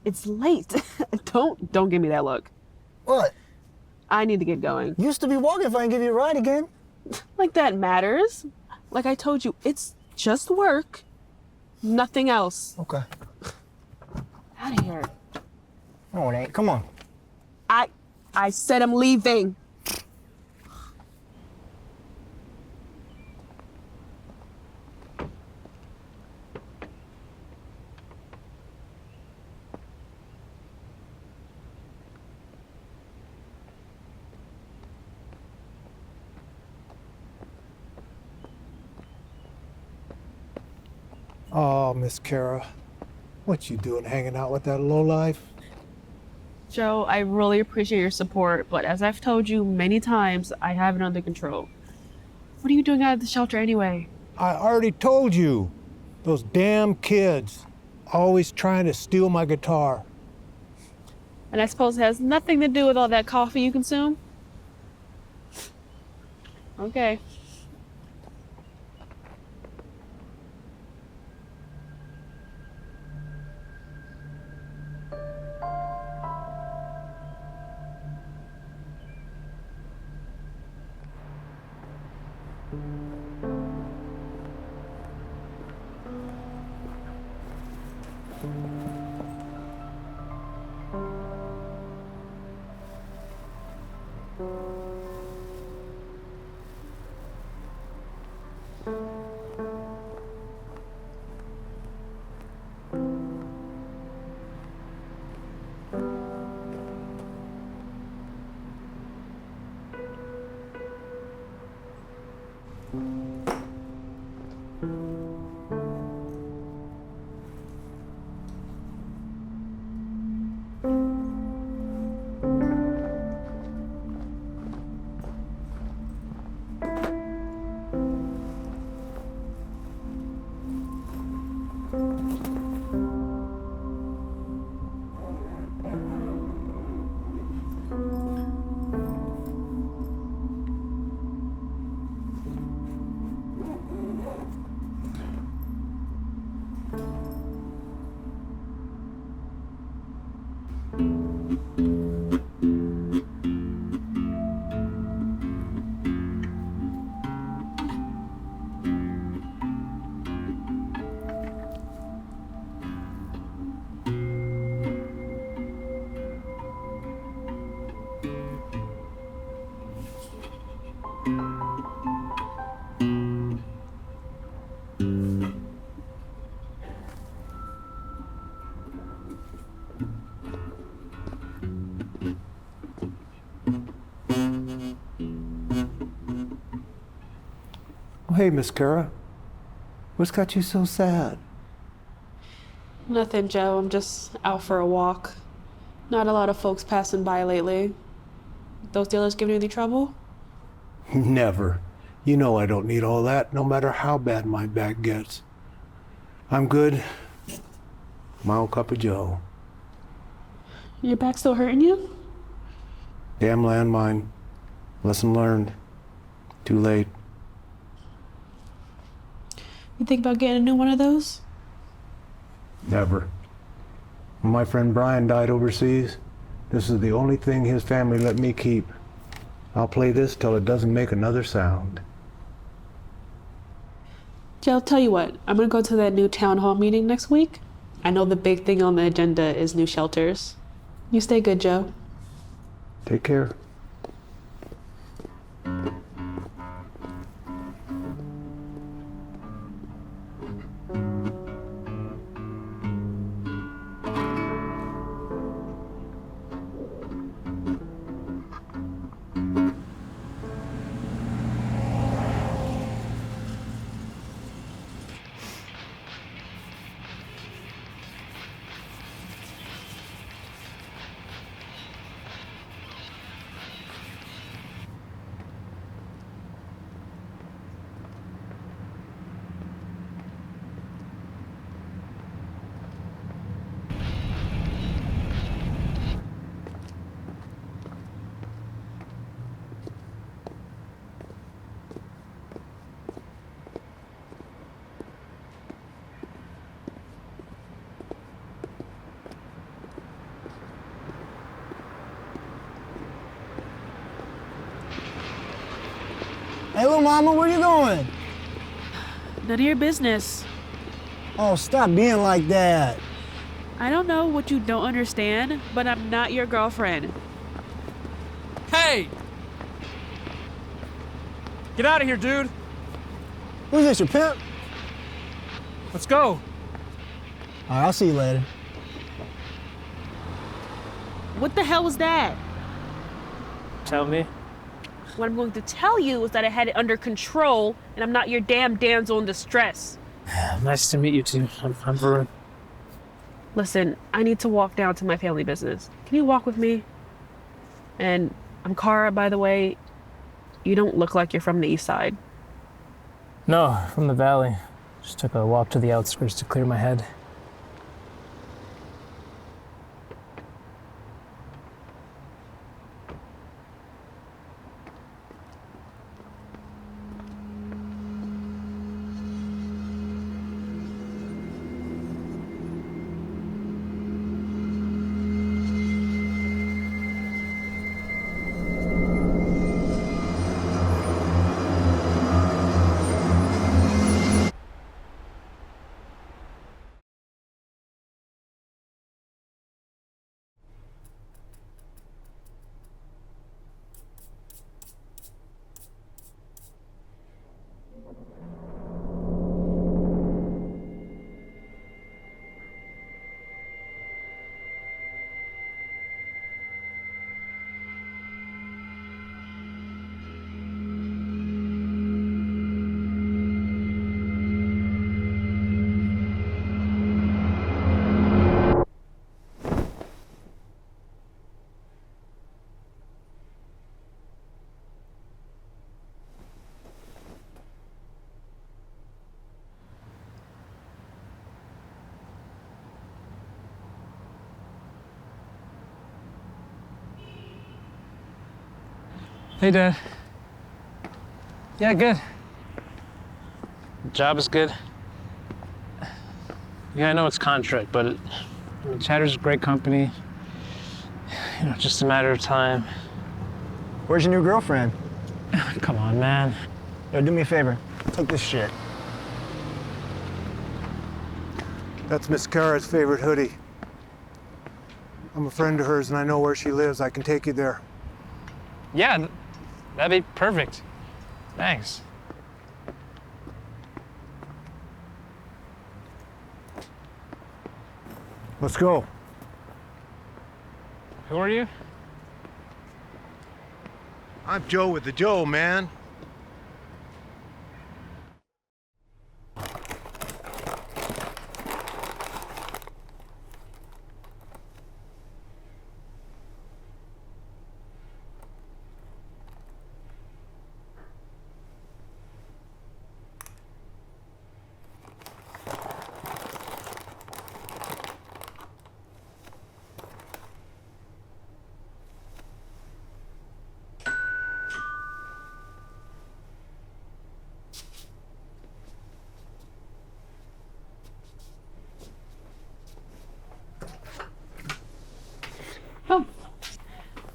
It's late. Don't give me that look. What? I need to get going. You used to be walking if I didn't give you a ride again. Like that matters. Like I told you, it's just work. Nothing else. Okay. Out of here. No, it ain't. Come on. I said I'm leaving. Oh, Miss Cara, what you doing hanging out with that lowlife? Joe, I really appreciate your support, but as I've told you many times, I have it under control. What are you doing out of the shelter anyway? I already told you. Those damn kids, always trying to steal my guitar. And I suppose it has nothing to do with all that coffee you consume? Okay. Oh, hey, Miss Cara, what's got you so sad? Nothing, Joe. I'm just out for a walk. Not a lot of folks passing by lately. Those dealers giving you any trouble? Never. You know I don't need all that, no matter how bad my back gets. I'm good. My old cup of joe. Your back still hurting you? Damn landmine. Lesson learned. Too late. You think about getting a new one of those? Never. When my friend Brian died overseas, this is the only thing his family let me keep. I'll play this till it doesn't make another sound. Joe, I'll tell you what. I'm gonna go to that new town hall meeting next week. I know the big thing on the agenda is new shelters. You stay good, Joe. Take care. Hey, little mama, where you going? None of your business. Oh, stop being like that. I don't know what you don't understand, but I'm not your girlfriend. Hey! Get out of here, dude. Who's this, your pimp? Let's go. All right, I'll see you later. What the hell was that? Tell me. What I'm going to tell you is that I had it under control, and I'm not your damn damsel in distress. Nice to meet you two. I'm Varun. Listen, I need to walk down to my family business. Can you walk with me? And I'm Cara, by the way. You don't look like you're from the east side. No, from the valley. Just took a walk to the outskirts to clear my head. Hey, Dad. Yeah, good. Job is good. Yeah, I know it's contract, but Ceddar's a great company. You know, just a matter of time. Where's your new girlfriend? Come on, man. Yo, do me a favor. Take this shit. That's Miss Cara's favorite hoodie. I'm a friend of hers and I know where she lives. I can take you there. Yeah, that'd be perfect. Thanks. Let's go. Who are you? I'm Joe with the Joe, man.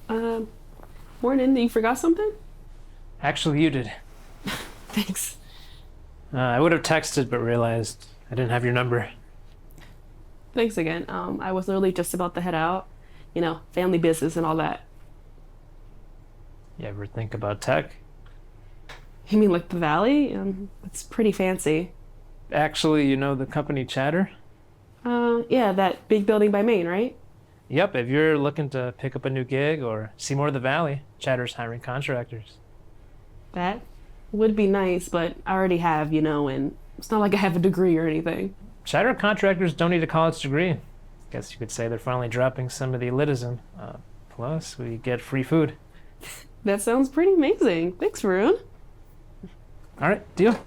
Oh. Morning. You forgot something? Actually, you did. Thanks. I would have texted, but realized I didn't have your number. Thanks again. I was literally just about to head out. You know, family business and all that. You ever think about tech? You mean like the Valley? It's pretty fancy. Actually, you know the company Cedar? Yeah, that big building by Maine, right? Yep, if you're looking to pick up a new gig or see more of the valley, Ceddar's hiring contractors. That would be nice, but I already have, you know, and it's not like I have a degree or anything. Cedar contractors don't need a college degree. Guess you could say they're finally dropping some of the elitism. Plus, we get free food. That sounds pretty amazing. Thanks, Varun. All right, deal.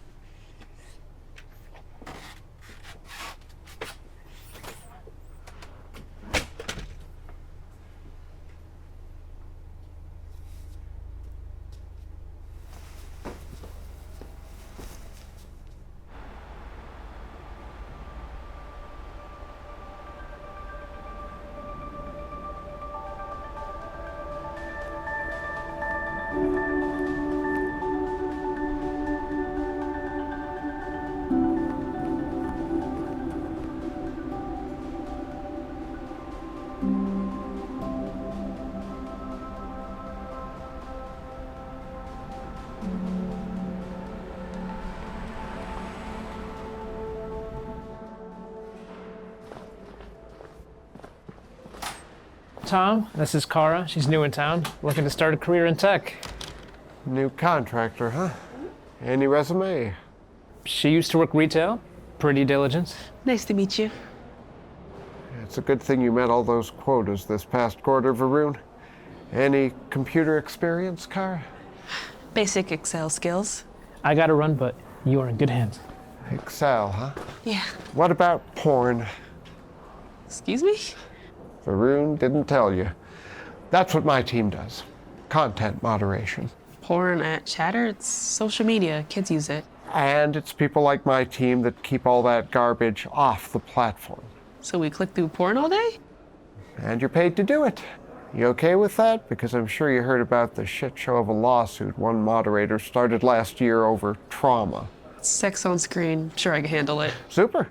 Tom. This is Cara. She's new in town, looking to start a career in tech. New contractor, huh? Any resume? She used to work retail. Pretty diligent. Nice to meet you. It's a good thing you met all those quotas this past quarter, Varun. Any computer experience, Cara? Basic Excel skills. I gotta run, but you are in good hands. Excel, huh? Yeah. What about porn? Excuse me? Varun didn't tell you. That's what my team does. Content moderation. Porn at Chatter? It's social media. Kids use it. And it's people like my team that keep all that garbage off the platform. So we click through porn all day? And you're paid to do it. You okay with that? Because I'm sure you heard about the shit show of a lawsuit one moderator started last year over trauma. Sex on screen. Sure, I can handle it. Super.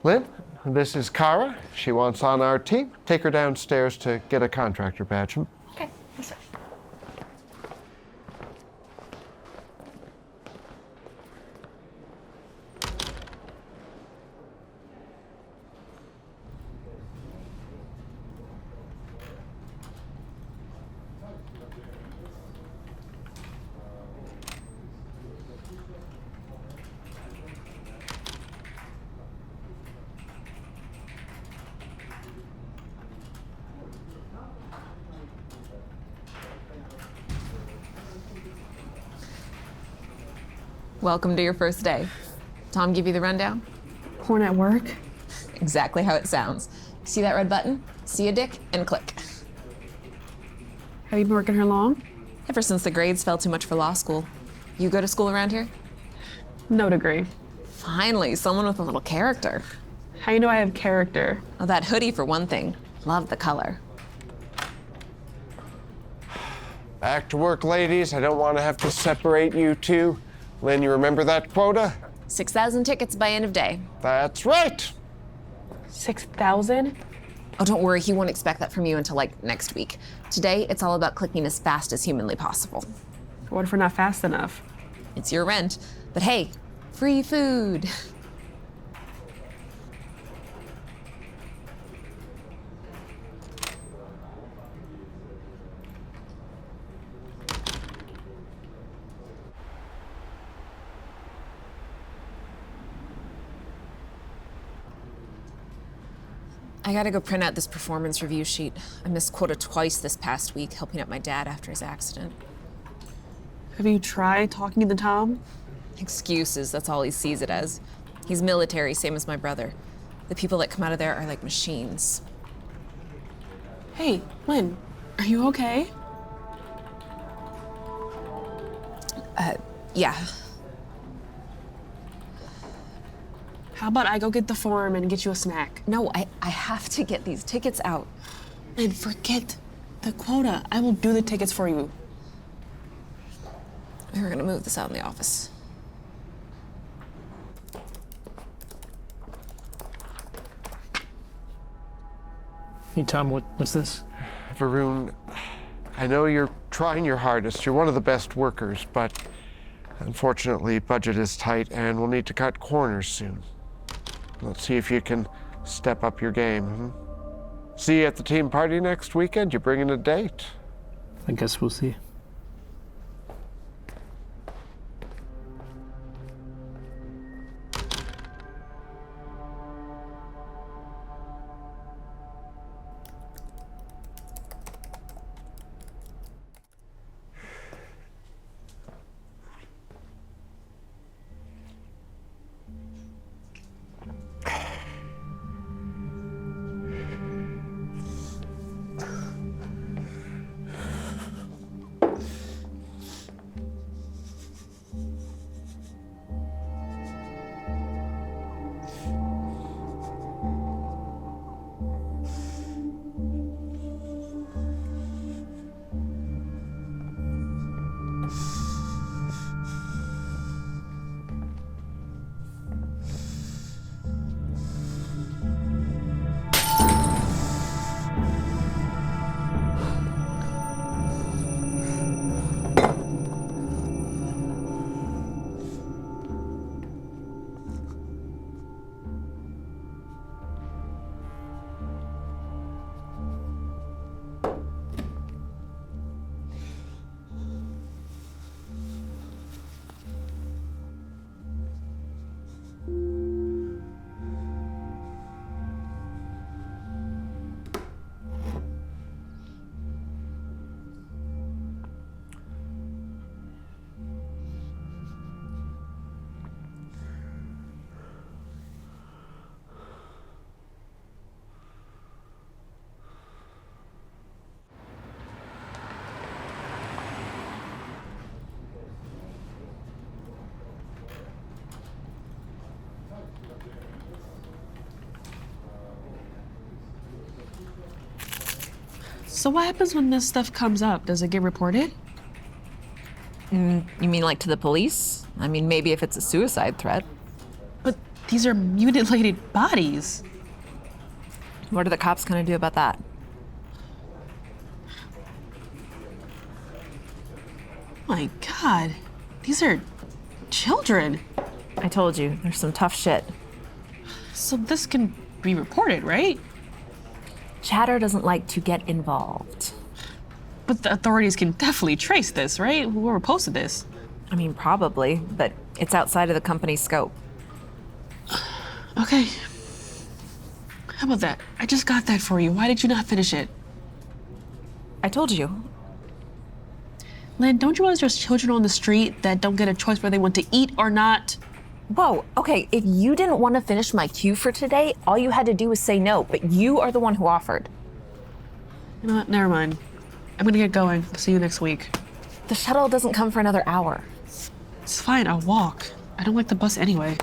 Lynn, this is Cara. She wants on our team. Take her downstairs to get a contractor badge. Okay. Yes, sir. Welcome to your first day. Tom give you the rundown? Porn at work? Exactly how it sounds. See that red button? See a dick and click. Have you been working here long? Ever since the grades fell too much for law school. You go to school around here? No degree. Finally, someone with a little character. How you know I have character? Oh, that hoodie for one thing. Love the color. Back to work, ladies. I don't want to have to separate you two. Lynn, you remember that quota? 6,000 tickets by end of day. That's right. 6,000? Oh, don't worry, he won't expect that from you until like next week. Today, it's all about clicking as fast as humanly possible. What if we're not fast enough? It's your rent, but hey, free food. I gotta go print out this performance review sheet. I missed quota twice this past week, helping out my dad after his accident. Have you tried talking to Tom? Excuses, that's all he sees it as. He's military, same as my brother. The people that come out of there are like machines. Hey, Lynn, are you okay? Yeah. How about I go get the form and get you a snack? No, I have to get these tickets out. Lynn, forget the quota. I will do the tickets for you. We're gonna move this out in the office. Hey, Tom, what's this? Varun, I know you're trying your hardest. You're one of the best workers, but unfortunately, budget is tight and we'll need to cut corners soon. Let's see if you can step up your game. See you at the team party next weekend. You bringing a date? I guess we'll see. So what happens when this stuff comes up? Does it get reported? You mean like to the police? I mean, maybe if it's a suicide threat. But these are mutilated bodies. What are the cops gonna do about that? My God, these are children. I told you, there's some tough shit. So this can be reported, right? Chatter doesn't like to get involved. But the authorities can definitely trace this, right? Whoever posted this. I mean, probably, but it's outside of the company's scope. Okay. How about that? I just got that for you. Why did you not finish it? I told you. Lynn, don't you realize there's children on the street that don't get a choice whether they want to eat or not? Whoa, okay, if you didn't want to finish my cue for today, all you had to do was say no, but you are the one who offered. You know what? Never mind. I'm gonna get going. I'll see you next week. The shuttle doesn't come for another hour. It's fine, I'll walk. I don't like the bus anyway.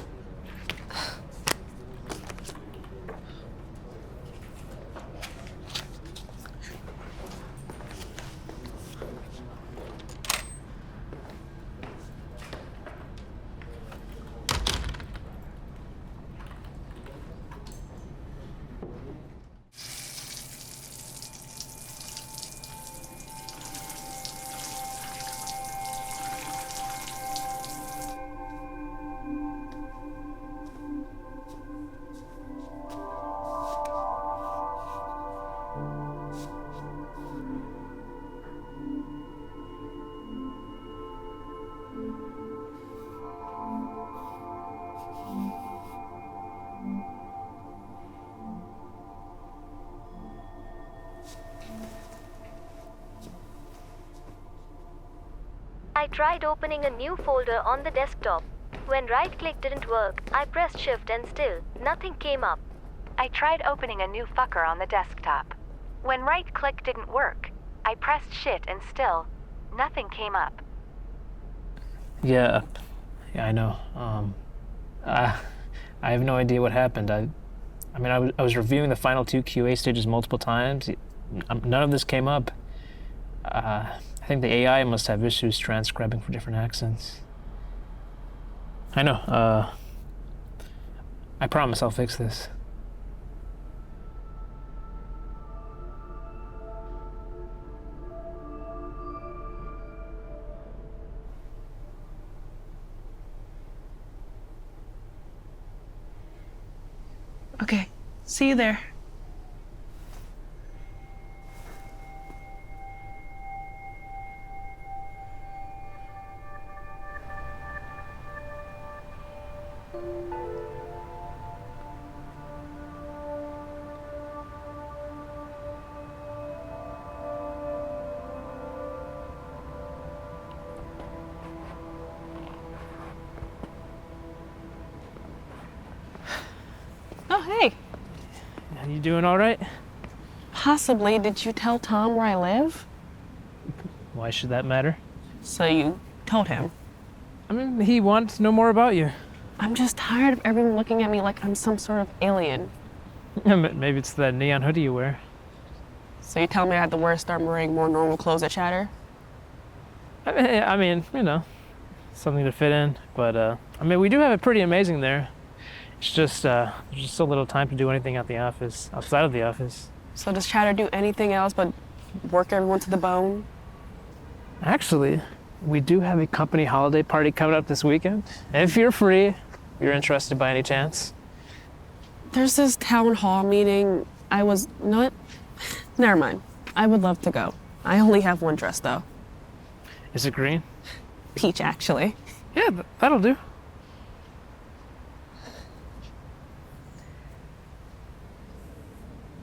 I tried opening a new folder on the desktop. When right-click didn't work, I pressed Shift and still, nothing came up. I tried opening a new fucker on the desktop. When right-click didn't work, I pressed Shift and still, nothing came up. Yeah, I know. I have no idea what happened. I was reviewing the final 2 QA stages multiple times. None of this came up. I think the AI must have issues transcribing for different accents. I know. I promise I'll fix this. Okay, see you there. Oh, hey. Are you doing all right? Possibly. Did you tell Tom where I live? Why should that matter? So you told him. I mean, he wanted to know more about you. I'm just tired of everyone looking at me like I'm some sort of alien. Maybe it's that neon hoodie you wear. So you tell me I had to wear start wearing more normal clothes at Chatter? I mean, you know, something to fit in. But, I mean, we do have it pretty amazing there. It's just, there's just so little time to do anything at the office, outside of the office. So does Chatter do anything else but work everyone to the bone? Actually, we do have a company holiday party coming up this weekend. If you're free, if you're interested by any chance. There's this town hall meeting. Not. Never mind. I would love to go. I only have one dress though. Is it green? Peach, actually. Yeah, that'll do.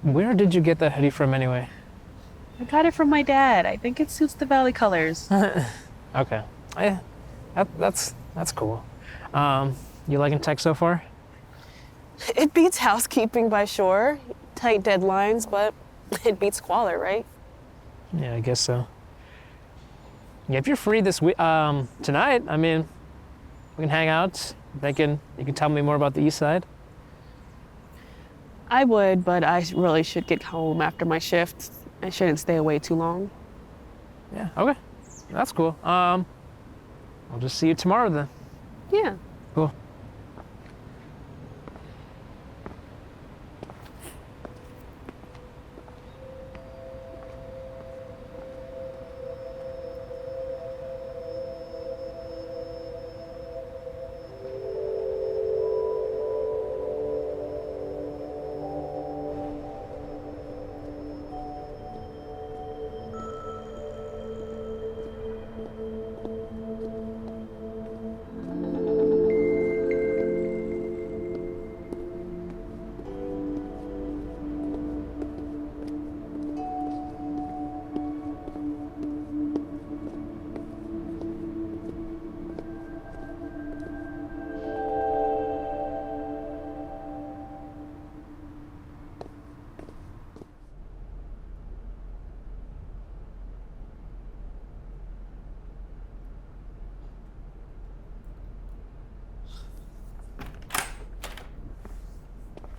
Where did you get that hoodie from anyway? I got it from my dad. I think it suits the Valley colors. Okay. Yeah, that's cool. You liking tech so far? It beats housekeeping by sure. Tight deadlines, but it beats squalor, right? Yeah, I guess so. Yeah, if you're free this week, tonight, I mean, we can hang out. You can tell me more about the East Side. I would, but I really should get home after my shift. I shouldn't stay away too long. Yeah, okay. That's cool. I'll just see you tomorrow then. Yeah. Cool.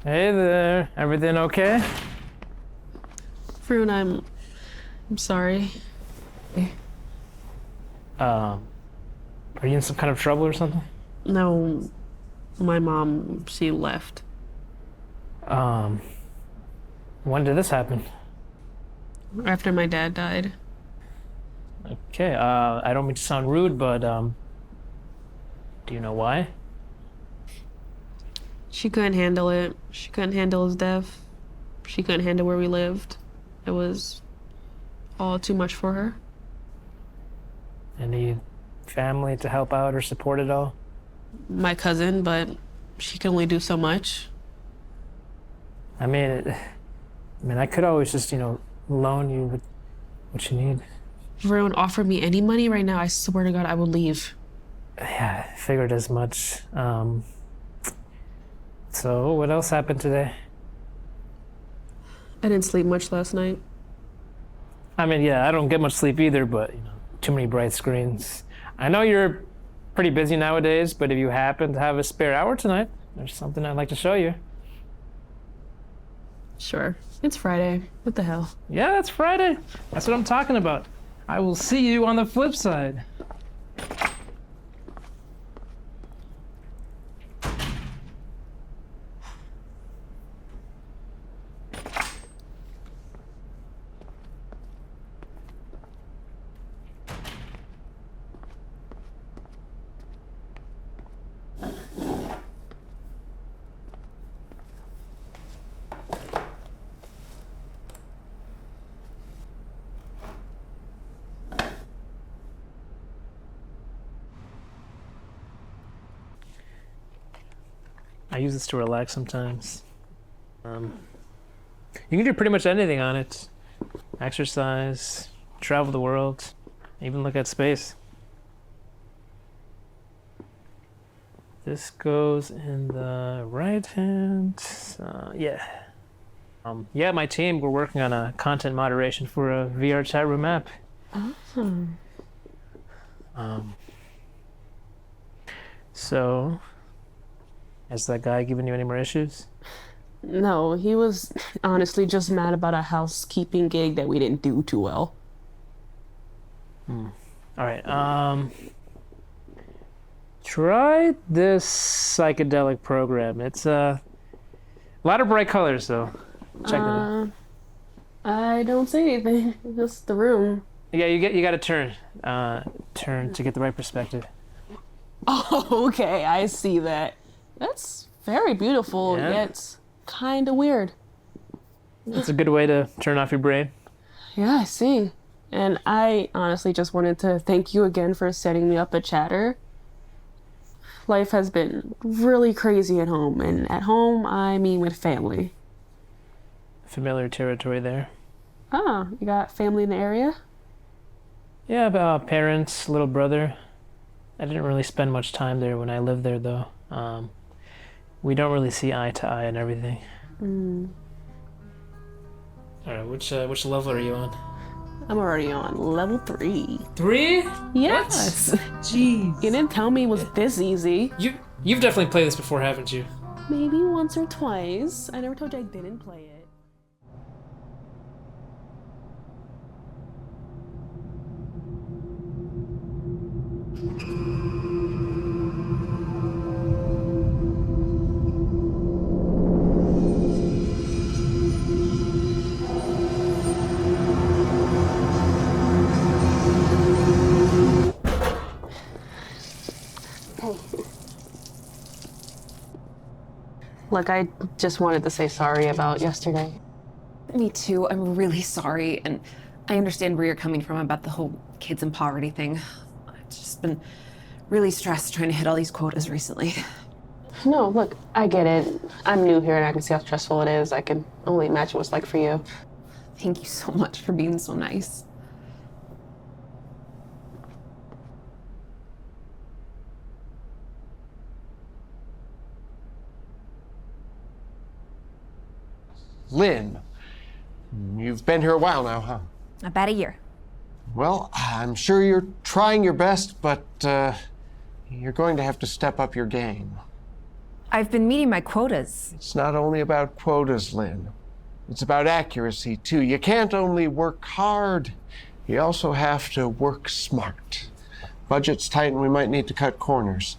Hey there, everything okay? Froon, I'm sorry. Are you in some kind of trouble or something? No, my mom, she left. When did this happen? After my dad died. Okay, I don't mean to sound rude, but, do you know why? She couldn't handle it. She couldn't handle his death. She couldn't handle where we lived. It was all too much for her. Any family to help out or support it all? My cousin, but she can only do so much. I mean, I could always just, loan you what you need. If everyone offered me any money right now, I swear to God, I would leave. Yeah, I figured as much. So, what else happened today? I didn't sleep much last night. I mean, yeah, I don't get much sleep either, but, too many bright screens. I know you're pretty busy nowadays, but if you happen to have a spare hour tonight, there's something I'd like to show you. Sure. It's Friday. What the hell? Yeah, that's Friday. That's what I'm talking about. I will see you on the flip side. I use this to relax sometimes. You can do pretty much anything on it. Exercise, travel the world, even look at space. This goes in the right hand. Yeah. Yeah, my team, we're working on a content moderation for a VR chat room app. Awesome. So, has that guy given you any more issues? No, he was honestly just mad about a housekeeping gig that we didn't do too well. All right. Try this psychedelic program. It's a lot of bright colors, though. Check it out. I don't see anything. Just the room. Yeah, you got to turn to get the right perspective. Oh, okay. I see that. That's very beautiful, Yeah. yet kind of weird. It's a good way to turn off your brain. Yeah, I see. And I honestly just wanted to thank you again for setting me up at Chatter. Life has been really crazy at home, and at home, I mean with family. Familiar territory there. Ah, you got family in the area? Yeah, about parents, little brother. I didn't really spend much time there when I lived there, though. We don't really see eye to eye and everything. All right, which level are you on? I'm already on level 3. 3? Yes. Jeez. You didn't tell me it was this easy. You've definitely played this before, haven't you? Maybe once or twice. I never told you I didn't play it. Look, I just wanted to say sorry about yesterday. Me too. I'm really sorry, and I understand where you're coming from about the whole kids in poverty thing. I've just been really stressed trying to hit all these quotas recently. No, look, I get it. I'm new here and I can see how stressful it is. I can only imagine what it's like for you. Thank you so much for being so nice. Lynn, you've been here a while now, huh? About a year. Well, I'm sure you're trying your best, but you're going to have to step up your game. I've been meeting my quotas. It's not only about quotas, Lynn. It's about accuracy, too. You can't only work hard, you also have to work smart. Budget's tight and we might need to cut corners.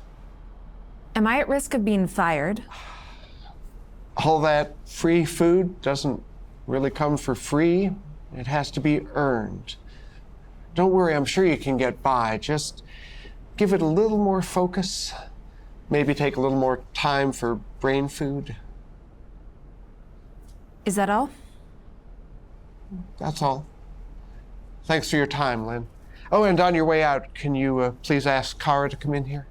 Am I at risk of being fired? All that free food doesn't really come for free. It has to be earned. Don't worry, I'm sure you can get by. Just give it a little more focus. Maybe take a little more time for brain food. Is that all? That's all. Thanks for your time, Lynn. Oh, and on your way out, can you please ask Cara to come in here?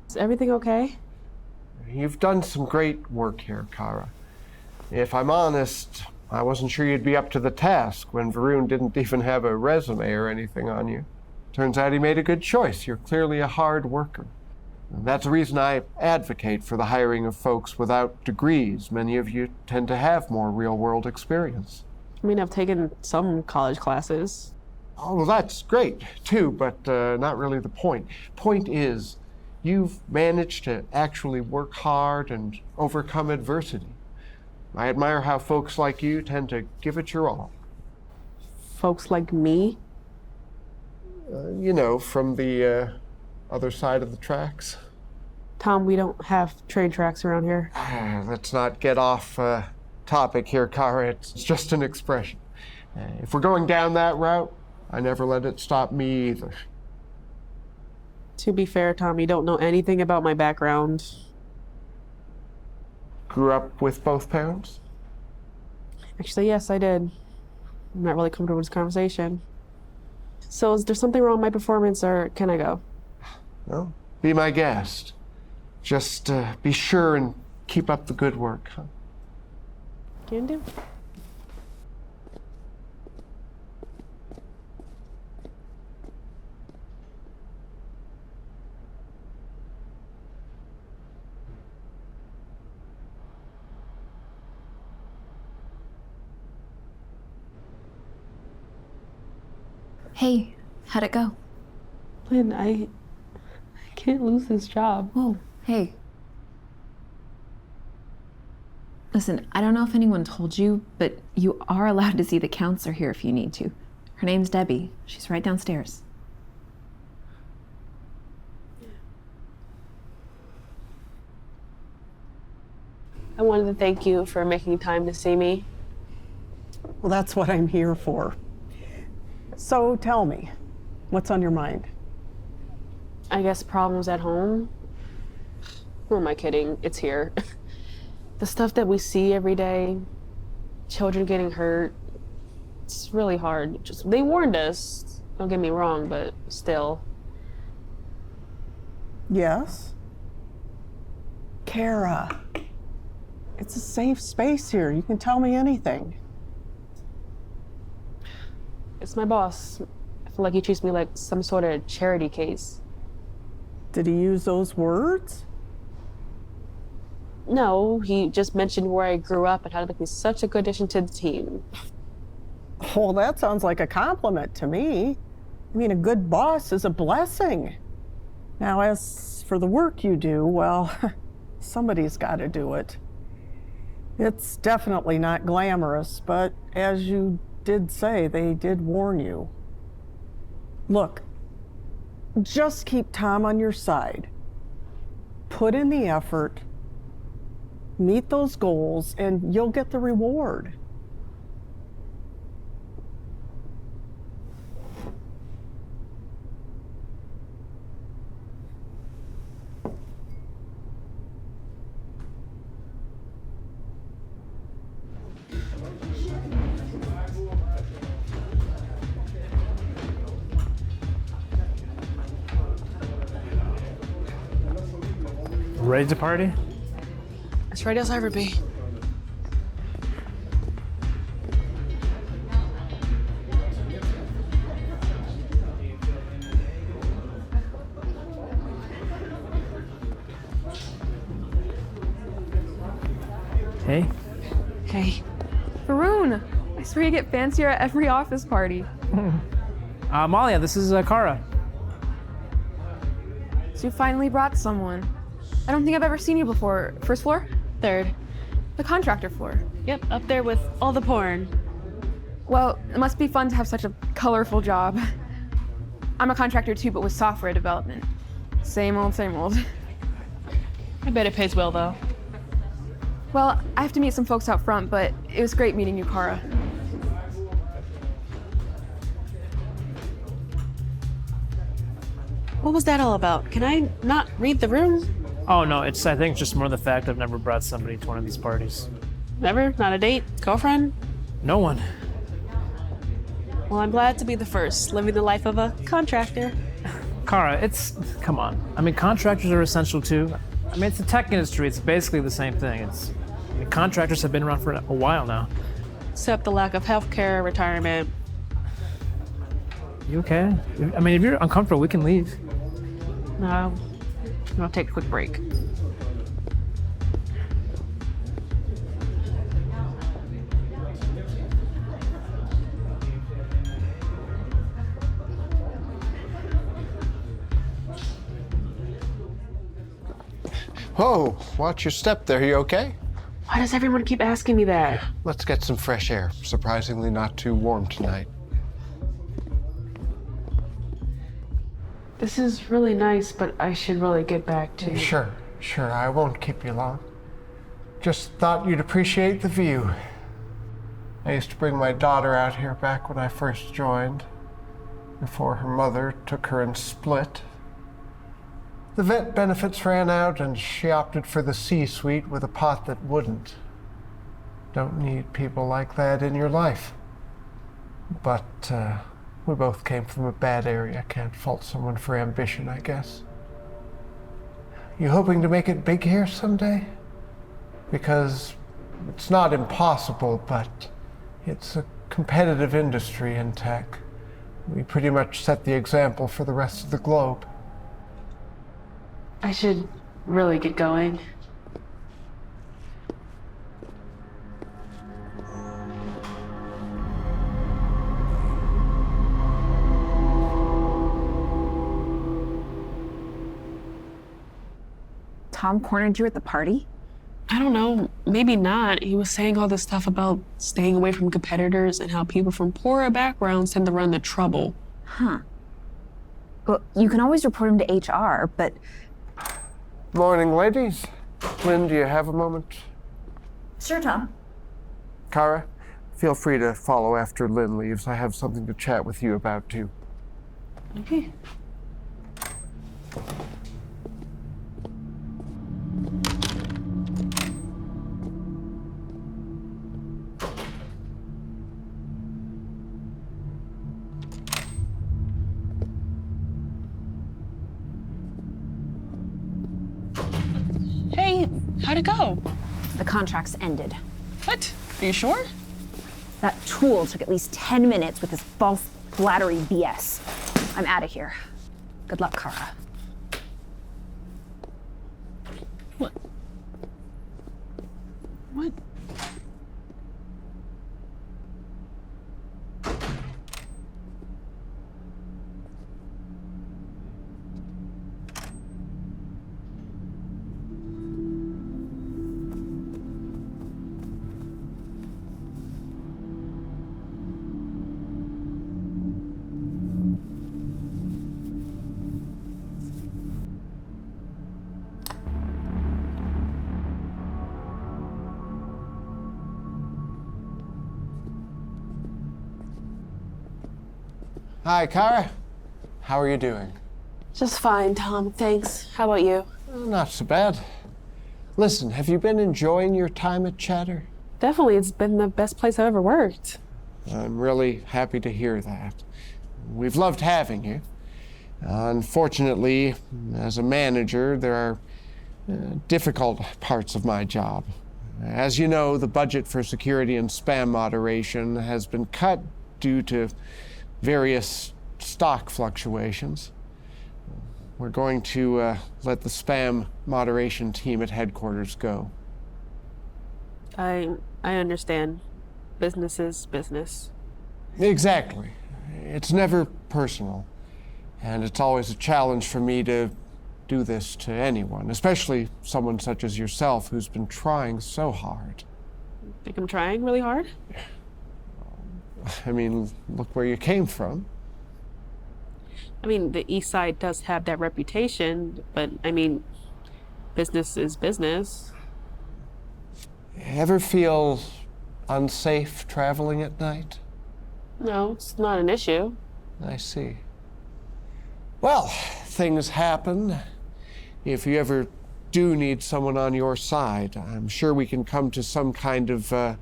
Is everything okay? You've done some great work here, Cara. If I'm honest, I wasn't sure you'd be up to the task when Varun didn't even have a resume or anything on you. Turns out he made a good choice. You're clearly a hard worker. And that's the reason I advocate for the hiring of folks without degrees. Many of you tend to have more real-world experience. I mean, I've taken some college classes. Oh, well, that's great, too, but not really the point. Point is, you've managed to actually work hard and overcome adversity. I admire how folks like you tend to give it your all. Folks like me? You know, from the other side of the tracks. Tom, we don't have train tracks around here. Let's not get off topic here, Cara. It's just an expression. If we're going down that route, I never let it stop me either. To be fair, Tom, you don't know anything about my background. Grew up with both parents? Actually, yes, I did. I'm not really comfortable with this conversation. So is there something wrong with my performance, or can I go? No, be my guest. Just be sure and keep up the good work, huh? Can do. Hey, how'd it go? Lynn, I can't lose this job. Whoa, hey. Listen, I don't know if anyone told you, but you are allowed to see the counselor here if you need to. Her name's Debbie. She's right downstairs. I wanted to thank you for making time to see me. Well, that's what I'm here for. So tell me, what's on your mind? I guess problems at home. Who am I kidding? It's here. The stuff that we see every day, children getting hurt, it's really hard. They warned us, don't get me wrong, but still. Yes? Cara, it's a safe space here. You can tell me anything. It's my boss. I feel like he treats me like some sort of charity case. Did he use those words? No, he just mentioned where I grew up and how to make me such a good addition to the team. Well, that sounds like a compliment to me. I mean, a good boss is a blessing. Now, as for the work you do, well, somebody's got to do it. It's definitely not glamorous, but as you did say, they did warn you. Look, just keep Tom on your side. Put in the effort, meet those goals, and you'll get the reward. Ready to party? As ready as I ever be. Hey. Hey. Varun, I swear you get fancier at every office party. Malia, this is Cara. So you finally brought someone. I don't think I've ever seen you before. First floor? Third. The contractor floor. Yep, up there with all the porn. Well, it must be fun to have such a colorful job. I'm a contractor too, but with software development. Same old, same old. I bet it pays well, though. Well, I have to meet some folks out front, but it was great meeting you, Cara. What was that all about? Can I not read the room? Oh no, I think just more the fact I've never brought somebody to one of these parties. Never? Not a date? Girlfriend? No one. Well, I'm glad to be the first, living the life of a contractor. Cara, come on. I mean, contractors are essential too. I mean, it's the tech industry. It's basically the same thing. Contractors have been around for a while now. Except the lack of healthcare, retirement. You okay? I mean, if you're uncomfortable, we can leave. No, I'll take a quick break. Whoa, watch your step there. You okay? Why does everyone keep asking me that? Let's get some fresh air. Surprisingly not too warm tonight. This is really nice, but I should really get back to... Sure. I won't keep you long. Just thought you'd appreciate the view. I used to bring my daughter out here back when I first joined, before her mother took her and split. The vet benefits ran out and she opted for the C-suite with a pot that wouldn't. Don't need people like that in your life. But, we both came from a bad area. Can't fault someone for ambition, I guess. You hoping to make it big here someday? Because it's not impossible, but it's a competitive industry in tech. We pretty much set the example for the rest of the globe. I should really get going. Tom cornered you at the party? I don't know, maybe not. He was saying all this stuff about staying away from competitors and how people from poorer backgrounds tend to run into trouble. Huh. Well, you can always report him to HR, but... Morning, ladies. Lynn, do you have a moment? Sure, Tom. Cara, feel free to follow after Lynn leaves. I have something to chat with you about, too. Okay. Hey, how'd it go? The contract's ended. What? Are you sure? That tool took at least 10 minutes with his false flattery BS. I'm out of here. Good luck, Cara. What? What? Hi, Cara. How are you doing? Just fine, Tom. Thanks. How about you? Not so bad. Listen, have you been enjoying your time at Cheddar? Definitely, it's been the best place I've ever worked. I'm really happy to hear that. We've loved having you. Unfortunately, as a manager, there are difficult parts of my job. As you know, the budget for security and spam moderation has been cut due to various stock fluctuations. We're going to let the spam moderation team at headquarters go. I understand. Business is business. Exactly. It's never personal. And it's always a challenge for me to do this to anyone, especially someone such as yourself who's been trying so hard. Think I'm trying really hard? I mean, look where you came from. I mean, the East Side does have that reputation, but I mean, business is business. Ever feel unsafe traveling at night? No, it's not an issue. I see. Well, things happen. If you ever do need someone on your side, I'm sure we can come to some kind of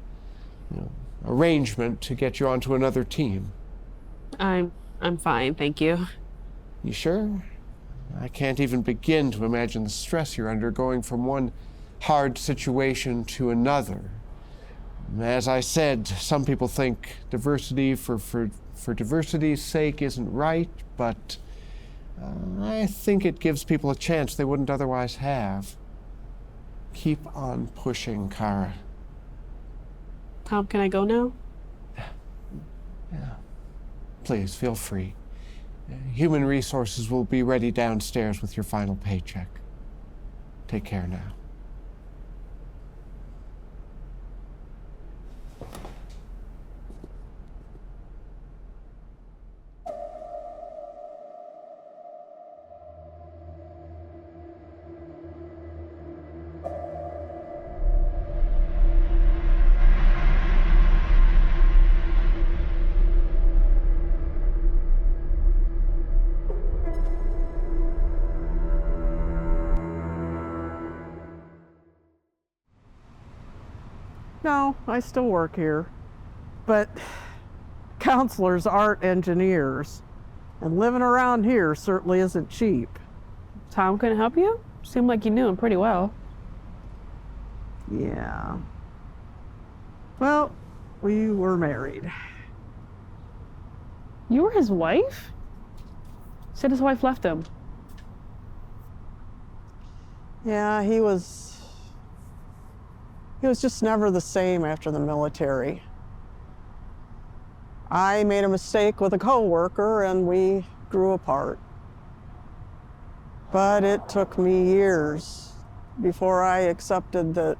arrangement to get you onto another team. I'm fine, thank you. You sure? I can't even begin to imagine the stress you're under going from one hard situation to another. As I said, some people think diversity for diversity's sake isn't right, but I think it gives people a chance they wouldn't otherwise have. Keep on pushing, Cara. Tom, can I go now? Yeah. Please, feel free. Human Resources will be ready downstairs with your final paycheck. Take care now. No, I still work here. But counselors aren't engineers. And living around here certainly isn't cheap. Tom couldn't help you? Seemed like you knew him pretty well. Yeah. Well, we were married. You were his wife? Said his wife left him. Yeah, he was just never the same after the military. I made a mistake with a coworker and we grew apart. But it took me years before I accepted that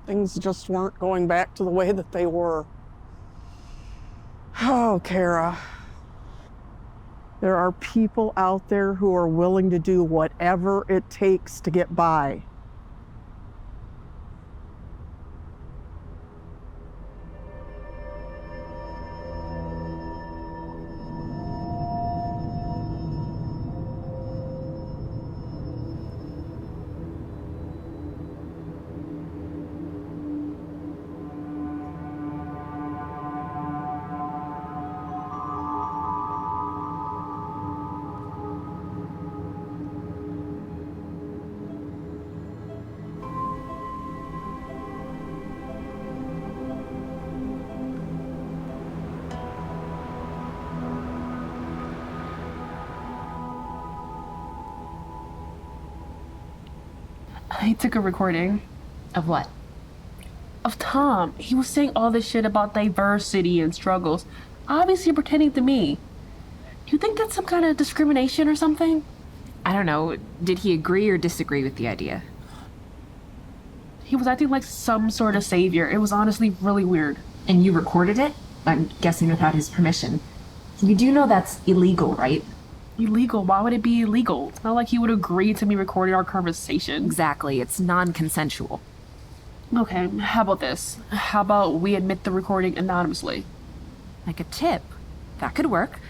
things just weren't going back to the way that they were. Oh, Cara. There are people out there who are willing to do whatever it takes to get by. He took a recording. Of what? Of Tom. He was saying all this shit about diversity and struggles. Obviously pretending to me. Do you think that's some kind of discrimination or something? I don't know. Did he agree or disagree with the idea? He was acting like some sort of savior. It was honestly really weird. And you recorded it? I'm guessing without his permission. You do know that's illegal, right? Illegal? Why would it be illegal? It's not like he would agree to me recording our conversation. Exactly. It's non-consensual. Okay, how about this? How about we admit the recording anonymously? Like a tip. That could work.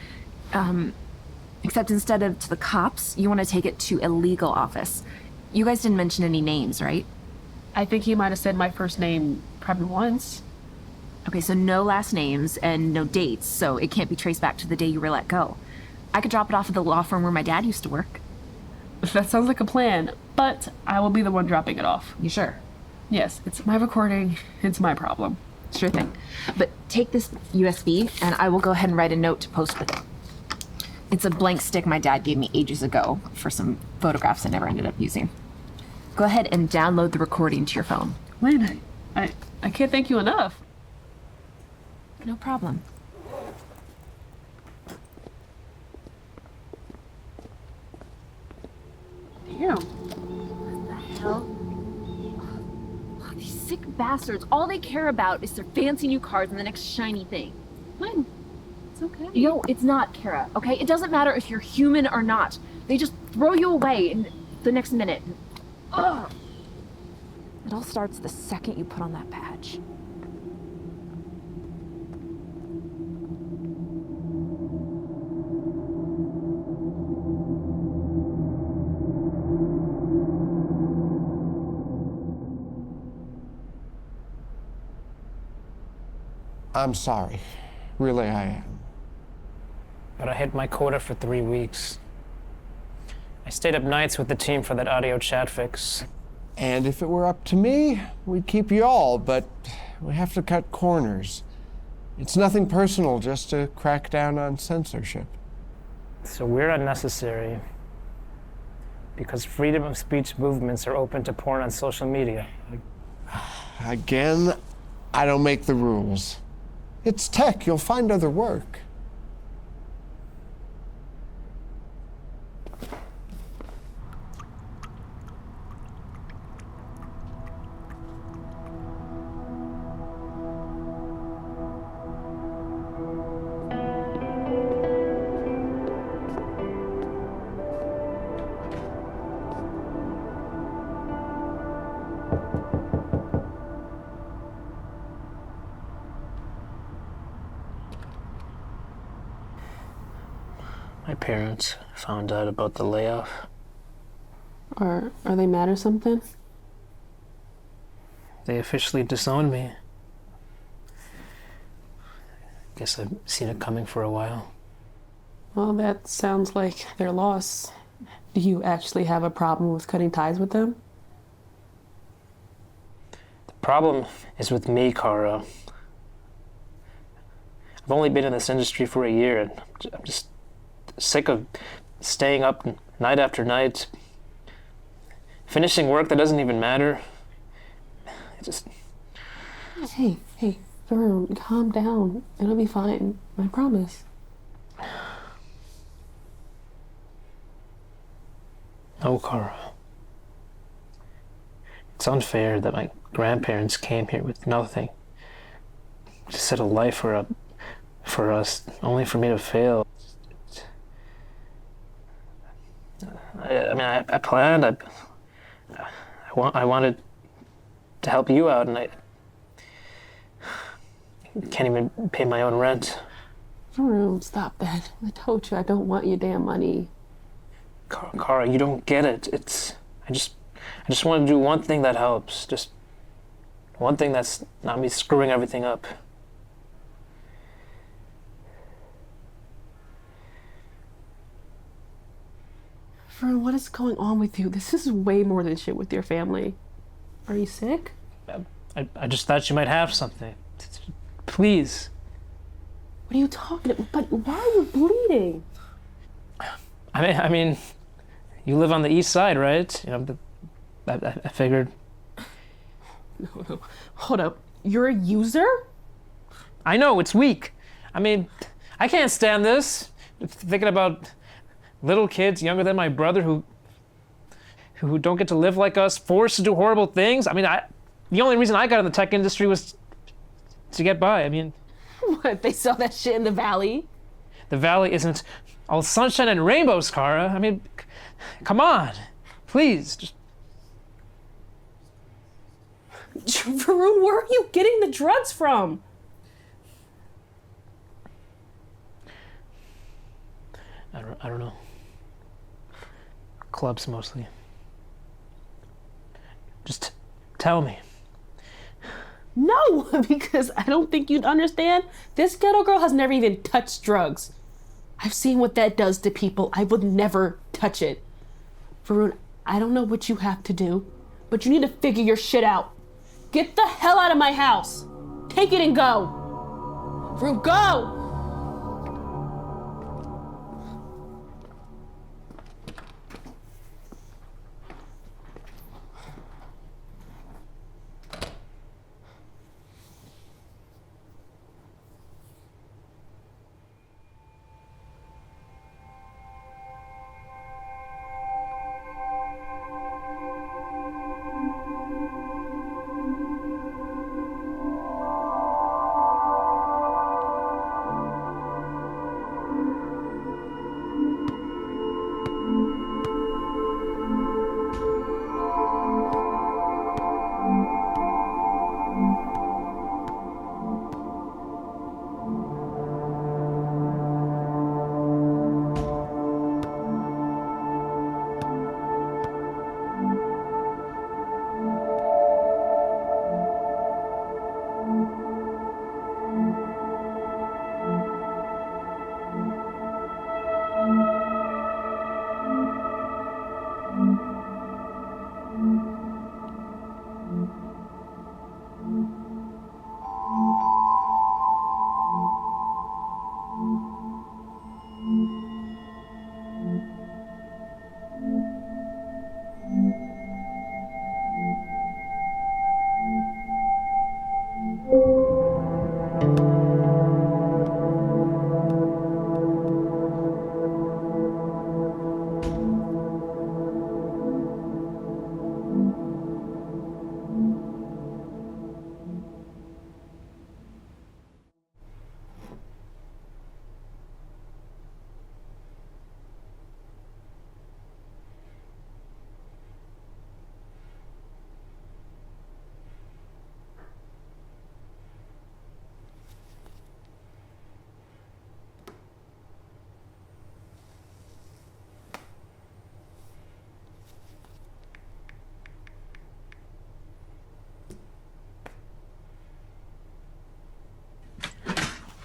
Except instead of to the cops, you want to take it to a legal office. You guys didn't mention any names, right? I think he might have said my first name probably once. Okay, so no last names and no dates, so it can't be traced back to the day you were let go. I could drop it off at the law firm where my dad used to work. That sounds like a plan, but I will be the one dropping it off. You sure? Yes, it's my recording. It's my problem. Sure thing. But take this USB, and I will go ahead and write a note to post with it. It's a blank stick my dad gave me ages ago for some photographs I never ended up using. Go ahead and download the recording to your phone. Wayne, I can't thank you enough. No problem. Damn. What the hell? These sick bastards, all they care about is their fancy new cars and the next shiny thing. Wayne, it's okay. Yo, it's not, Cara, okay? It doesn't matter if you're human or not. They just throw you away in the next minute. Ugh. It all starts the second you put on that badge. I'm sorry. Really, I am. But I hit my quota for 3 weeks. I stayed up nights with the team for that audio chat fix. And if it were up to me, we'd keep you all, but we have to cut corners. It's nothing personal, just to crack down on censorship. So we're unnecessary because freedom of speech movements are open to porn on social media. Again, I don't make the rules. It's tech, you'll find other work. My parents found out about the layoff. Are they mad or something? They officially disowned me. Guess I've seen it coming for a while. Well, that sounds like their loss. Do you actually have a problem with cutting ties with them? The problem is with me, Cara. I've only been in this industry for a year, and I'm just sick of staying up night after night, finishing work that doesn't even matter. Hey, Varun, calm down. It'll be fine. I promise. No, Cara. It's unfair that my grandparents came here with nothing to set a life for us, only for me to fail. I planned. I wanted to help you out, and I can't even pay my own rent. Varun, stop that. I told you I don't want your damn money. Cara, you don't get it. I just want to do one thing that helps. Just one thing that's not me screwing everything up. Varun, what is going on with you? This is way more than shit with your family. Are you sick? I just thought you might have something. Please. What are you talking about? But why are you bleeding? I mean, you live on the east side, right? You know, I figured. No. Hold up. You're a user? I know, it's weak. I mean, I can't stand this. Thinking about little kids younger than my brother who don't get to live like us, forced to do horrible things. I mean, the only reason I got in the tech industry was to get by. I mean, What, they sell that shit in the valley? the valley isn't all sunshine and rainbows, Cara. I mean, come on, please. Just Varun, where are you getting the drugs from? I don't know. Clubs mostly. Just tell me. No, because I don't think you'd understand. This ghetto girl has never even touched drugs. I've seen what that does to people. I would never touch it. Varun, I don't know what you have to do, but you need to figure your shit out. Get the hell out of my house. Take it and go. Varun, go!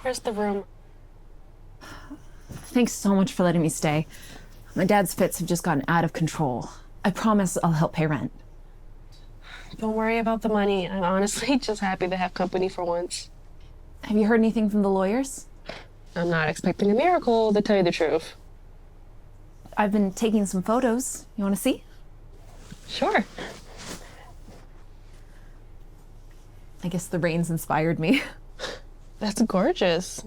Where's the room? Thanks so much for letting me stay. My dad's fits have just gotten out of control. I promise I'll help pay rent. Don't worry about the money. I'm honestly just happy to have company for once. Have you heard anything from the lawyers? I'm not expecting a miracle, to tell you the truth. I've been taking some photos. You want to see? Sure. I guess the rain's inspired me. That's gorgeous.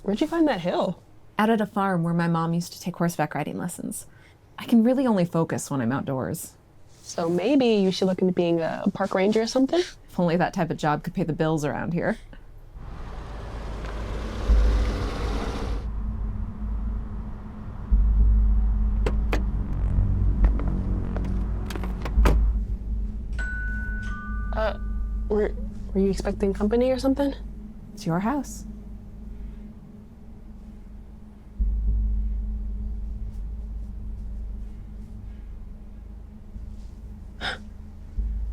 Where'd you find that hill? Out at a farm where my mom used to take horseback riding lessons. I can really only focus when I'm outdoors. So maybe you should look into being a park ranger or something? If only that type of job could pay the bills around here. Were you expecting company or something? It's your house.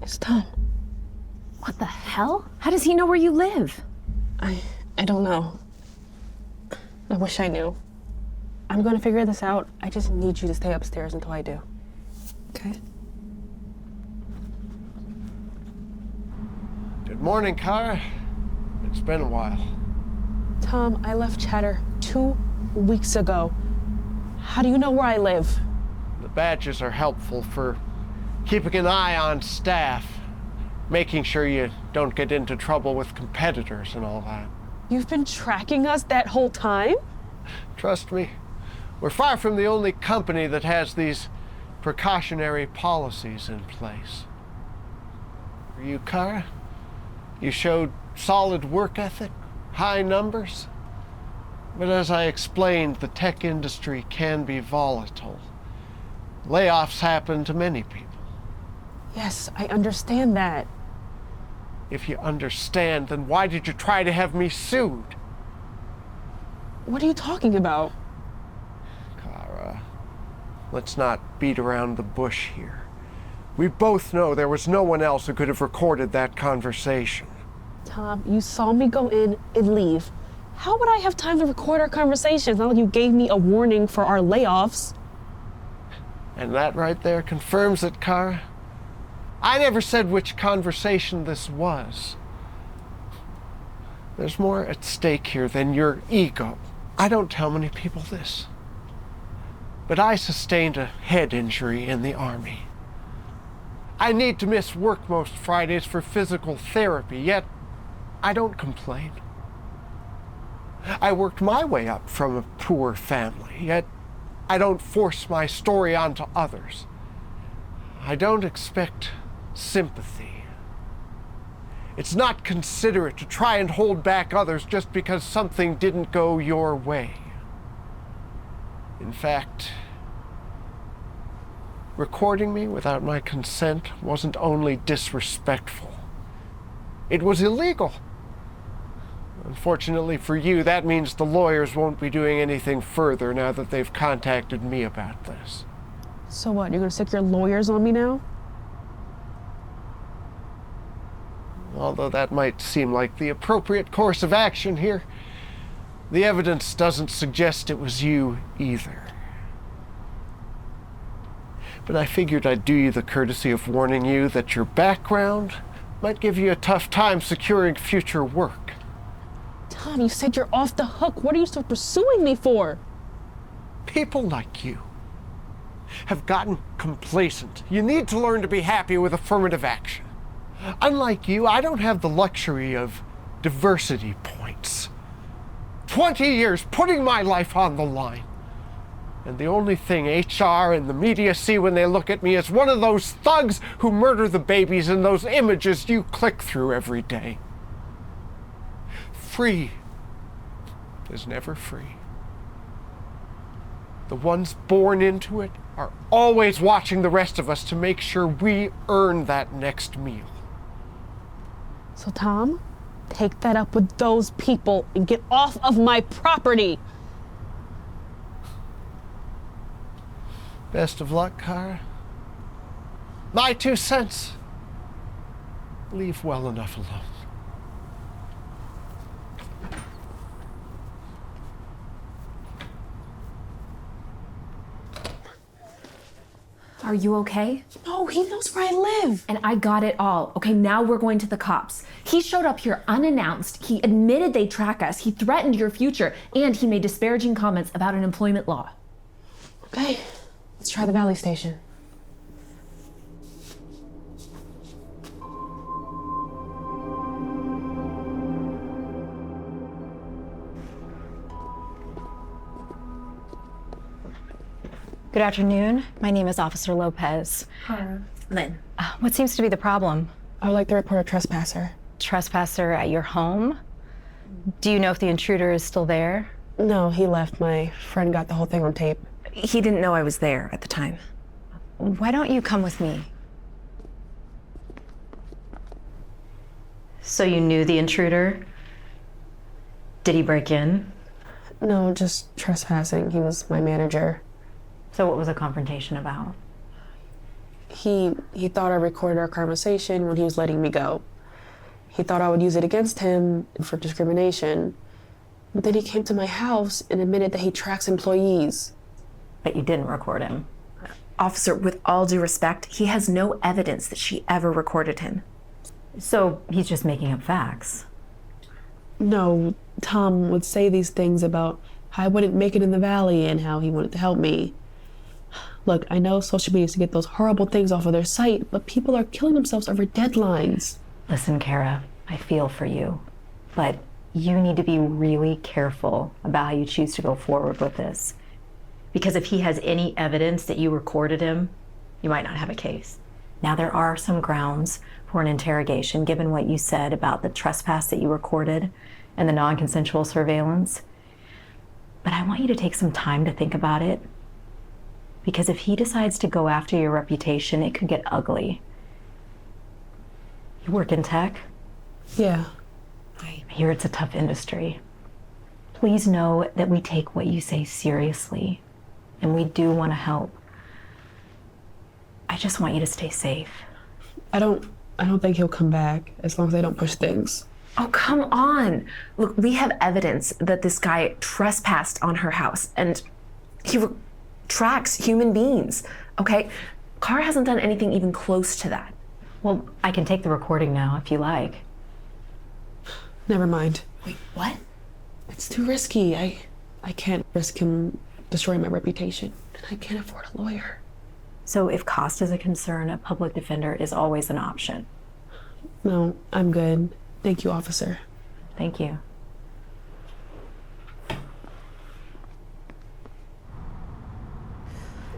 It's Tom. What the hell? How does he know where you live? I don't know. I wish I knew. I'm gonna figure this out. I just need you to stay upstairs until I do. Okay. Good morning, Cara. It's been a while. Tom, I left Cheddar 2 weeks ago. How do you know where I live? The badges are helpful for keeping an eye on staff, making sure you don't get into trouble with competitors and all that. You've been tracking us that whole time? Trust me, we're far from the only company that has these precautionary policies in place. For you, Cara, you showed solid work ethic, high numbers. But as I explained, the tech industry can be volatile. Layoffs happen to many people. Yes, I understand that. If you understand, then why did you try to have me sued? What are you talking about? Let's not beat around the bush here. We both know there was no one else who could have recorded that conversation. Tom, you saw me go in and leave. How would I have time to record our conversations? Not like you gave me a warning for our layoffs. And that right there confirms it, Cara. I never said which conversation this was. There's more at stake here than your ego. I don't tell many people this, but I sustained a head injury in the Army. I need to miss work most Fridays for physical therapy, yet I don't complain. I worked my way up from a poor family, yet I don't force my story onto others. I don't expect sympathy. It's not considerate to try and hold back others just because something didn't go your way. In fact, recording me without my consent wasn't only disrespectful, it was illegal. Unfortunately for you, that means the lawyers won't be doing anything further now that they've contacted me about this. So what, you're gonna stick your lawyers on me now? Although that might seem like the appropriate course of action here, the evidence doesn't suggest it was you either. But I figured I'd do you the courtesy of warning you that your background might give you a tough time securing future work. Tom, you said you're off the hook. What are you still pursuing me for? People like you have gotten complacent. You need to learn to be happy with affirmative action. Unlike you, I don't have the luxury of diversity points. 20 years putting my life on the line. And the only thing HR and the media see when they look at me is one of those thugs who murder the babies in those images you click through every day. Free is never free. The ones born into it are always watching the rest of us to make sure we earn that next meal. So Tom, take that up with those people and get off of my property. Best of luck, Cara. My 2 cents. Leave well enough alone. Are you okay? No, he knows where I live. And I got it all. Okay, now we're going to the cops. He showed up here unannounced. He admitted they'd track us. He threatened your future. And he made disparaging comments about an employment law. Okay, let's try the Valley Station. Good afternoon. My name is Officer Lopez. Cara. Lynn. What seems to be the problem? I would like to report a trespasser. Trespasser at your home? Do you know if the intruder is still there? No, he left. My friend got the whole thing on tape. He didn't know I was there at the time. Why don't you come with me? So you knew the intruder? Did he break in? No, just trespassing. He was my manager. So what was the confrontation about? He thought I recorded our conversation when he was letting me go. He thought I would use it against him for discrimination. But then he came to my house and admitted that he tracks employees. But you didn't record him. Officer, with all due respect, he has no evidence that she ever recorded him. So he's just making up facts. No, Tom would say these things about how I wouldn't make it in the Valley and how he wanted to help me. Look, I know social media is to get those horrible things off of their site, but people are killing themselves over deadlines. Listen, Cara, I feel for you, but you need to be really careful about how you choose to go forward with this. Because if he has any evidence that you recorded him, you might not have a case. Now, there are some grounds for an interrogation, given what you said about the trespass that you recorded and the non-consensual surveillance. But I want you to take some time to think about it. Because if he decides to go after your reputation, it could get ugly. You work in tech? Yeah. I hear it's a tough industry. Please know that we take what you say seriously, and we do want to help. I just want you to stay safe. I don't think he'll come back as long as I don't push things. Oh, come on. Look, we have evidence that this guy trespassed on her house, and he tracks human beings, okay? Cara hasn't done anything even close to that. Well, I can take the recording now if you like. Never mind. Wait, what? It's too risky. I can't risk him destroying my reputation. And I can't afford a lawyer. So if cost is a concern, a public defender is always an option. No, I'm good. Thank you, officer. Thank you.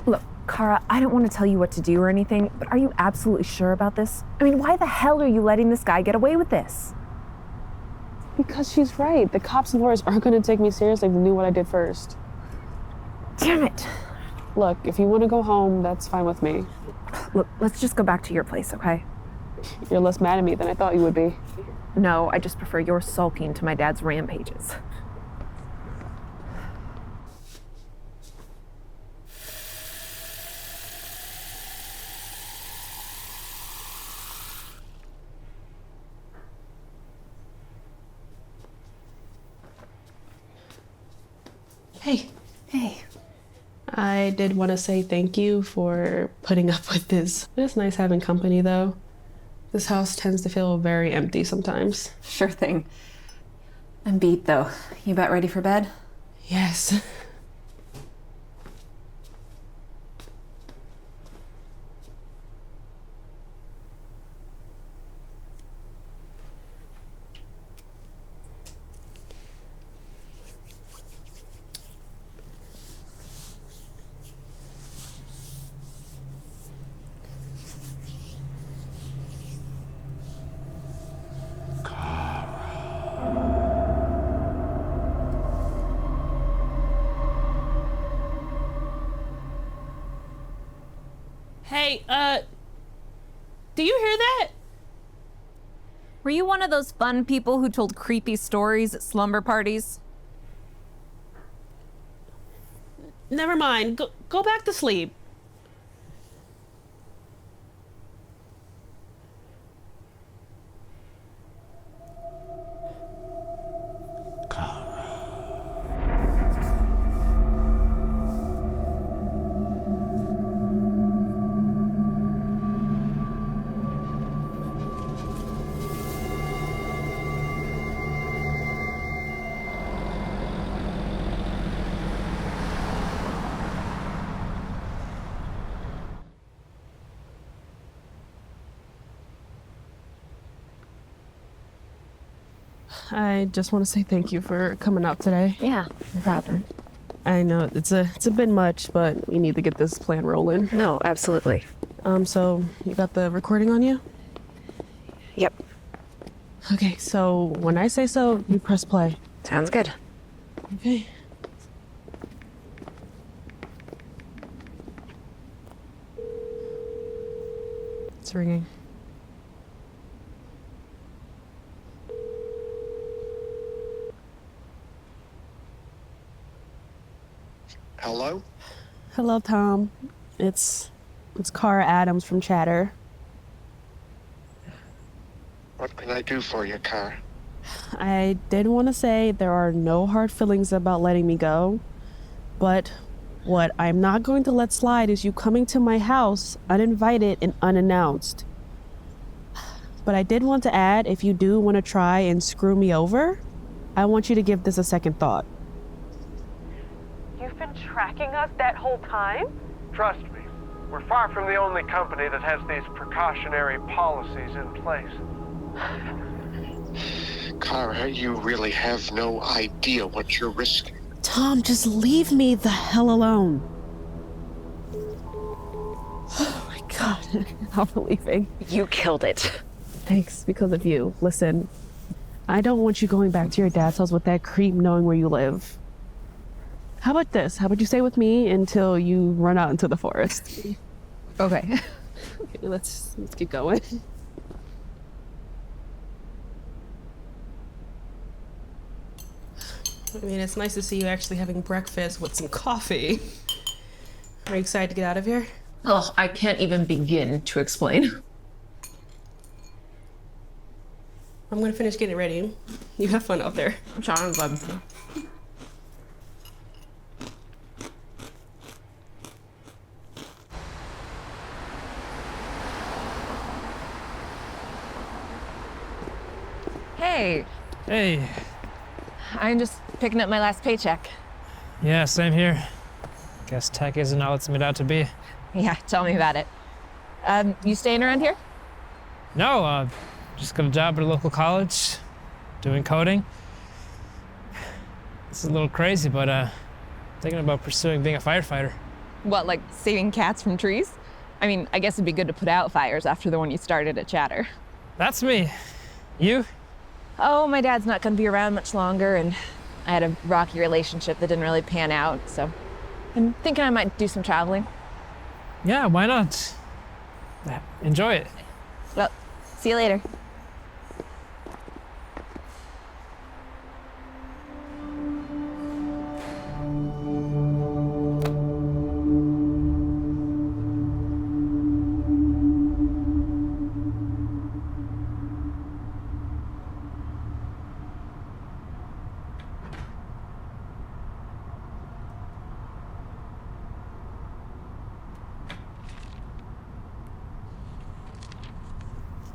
Look, Cara, I don't want to tell you what to do or anything, but are you absolutely sure about this? I mean, why the hell are you letting this guy get away with this? Because she's right. The cops and lawyers aren't going to take me seriously if they knew what I did first. Damn it. Look, if you want to go home, that's fine with me. Look, let's just go back to your place, okay? You're less mad at me than I thought you would be. No, I just prefer your sulking to my dad's rampages. Hey. Hey. I did want to say thank you for putting up with this. It's nice having company, though. This house tends to feel very empty sometimes. Sure thing. I'm beat, though. You about ready for bed? Yes. Hey, do you hear that? Were you one of those fun people who told creepy stories at slumber parties? Never mind. Go back to sleep. I just want to say thank you for coming out today. Yeah, no problem. I know it's a bit much, but we need to get this plan rolling. No, absolutely. So you got the recording on you? Yep. Okay, so when I say so, you press play. Sounds good. Okay. It's ringing. Hello? Hello, Tom. It's Cara Adams from Cedar. What can I do for you, Cara? I did want to say there are no hard feelings about letting me go, but what I'm not going to let slide is you coming to my house uninvited and unannounced. But I did want to add, if you do want to try and screw me over, I want you to give this a second thought. You've been tracking us that whole time? Trust me, we're far from the only company that has these precautionary policies in place. Cara, you really have no idea what you're risking. Tom, just leave me the hell alone. Oh my God, I'm leaving. You killed it. Thanks, because of you. Listen, I don't want you going back to your dad's house with that creep knowing where you live. How about this? How about you stay with me until you run out into the forest? Okay. Okay, let's get going. I mean, it's nice to see you actually having breakfast with some coffee. Are you excited to get out of here? Oh, I can't even begin to explain. I'm gonna finish getting ready. You have fun out there. Sounds good. Hey, Hey. I'm just picking up my last paycheck. Yeah, same here. Guess tech isn't all it's made out to be. Yeah, tell me about it. You staying around here? No, just got a job at a local college, doing coding. It's a little crazy, but thinking about pursuing being a firefighter. What, like saving cats from trees? I mean, I guess it'd be good to put out fires after the one you started at Cedar. That's me. You? Oh, my dad's not gonna be around much longer, and I had a rocky relationship that didn't really pan out, so I'm thinking I might do some traveling. Yeah, why not? Enjoy it. Well, see you later.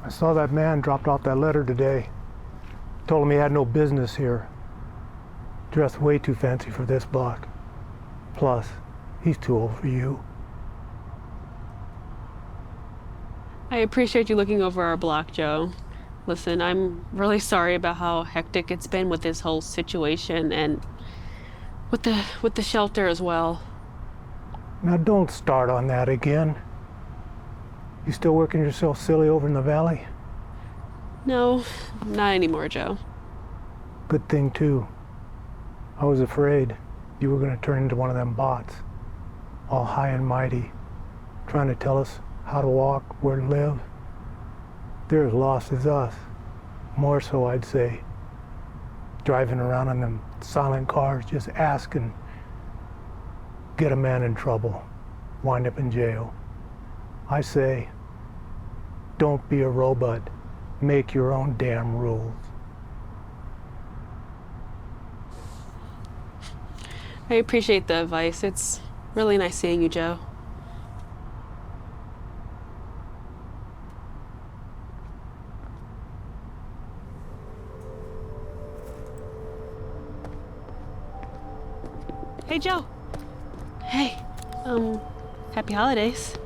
I saw that man dropped off that letter today. Told him he had no business here. Dressed way too fancy for this block. Plus, he's too old for you. I appreciate you looking over our block, Joe. Listen, I'm really sorry about how hectic it's been with this whole situation and with the shelter as well. Now don't start on that again. You still working yourself silly over in the valley? No, not anymore, Joe. Good thing too. I was afraid you were gonna turn into one of them bots. All high and mighty, trying to tell us how to walk, where to live. They're as lost as us. More so, I'd say. Driving around in them silent cars, just asking. Get a man in trouble, wind up in jail. I say, don't be a robot. Make your own damn rules. I appreciate the advice. It's really nice seeing you, Joe. Hey, Joe. Hey, happy holidays.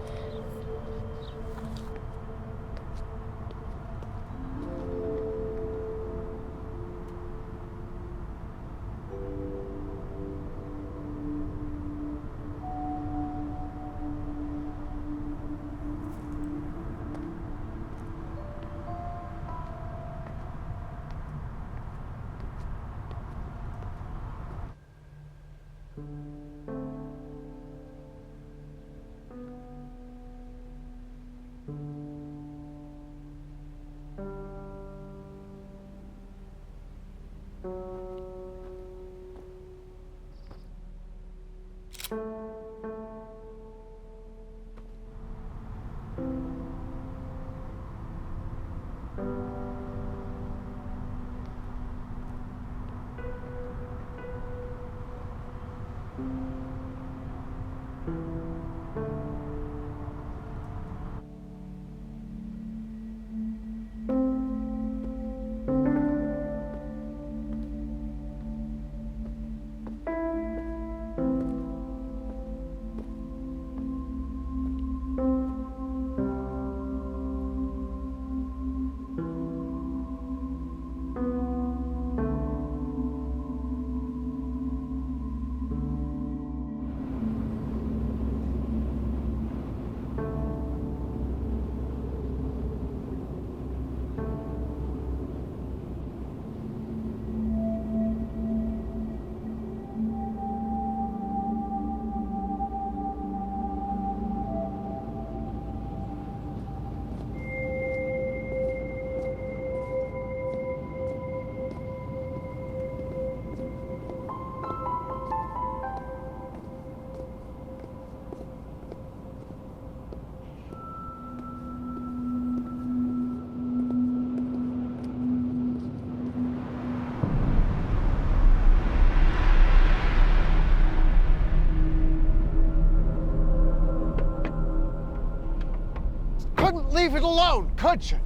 couldn't leave it alone, could you?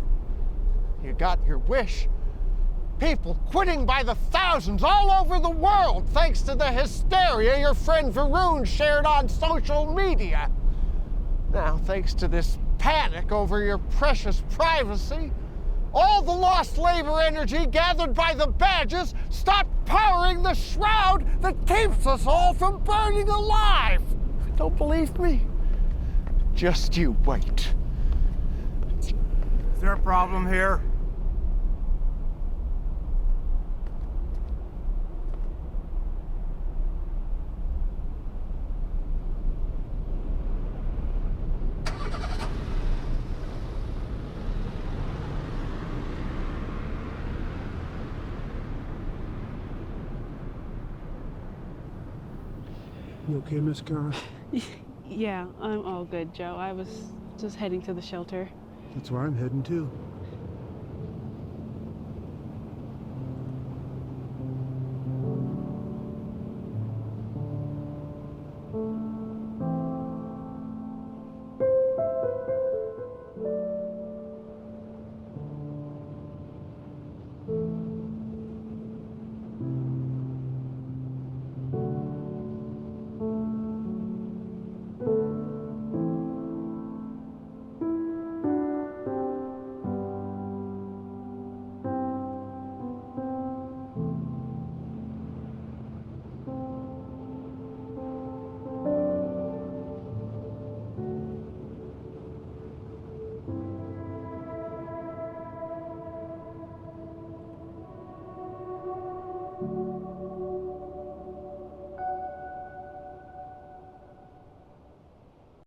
You got your wish. People quitting by the thousands all over the world thanks to the hysteria your friend Varun shared on social media. Now, thanks to this panic over your precious privacy, all the lost labor energy gathered by the badges stopped powering the shroud that keeps us all from burning alive. Don't believe me? Just you wait. Is there a problem here? You okay, Miss Cara? Yeah, I'm all good, Joe. I was just heading to the shelter. That's where I'm heading too.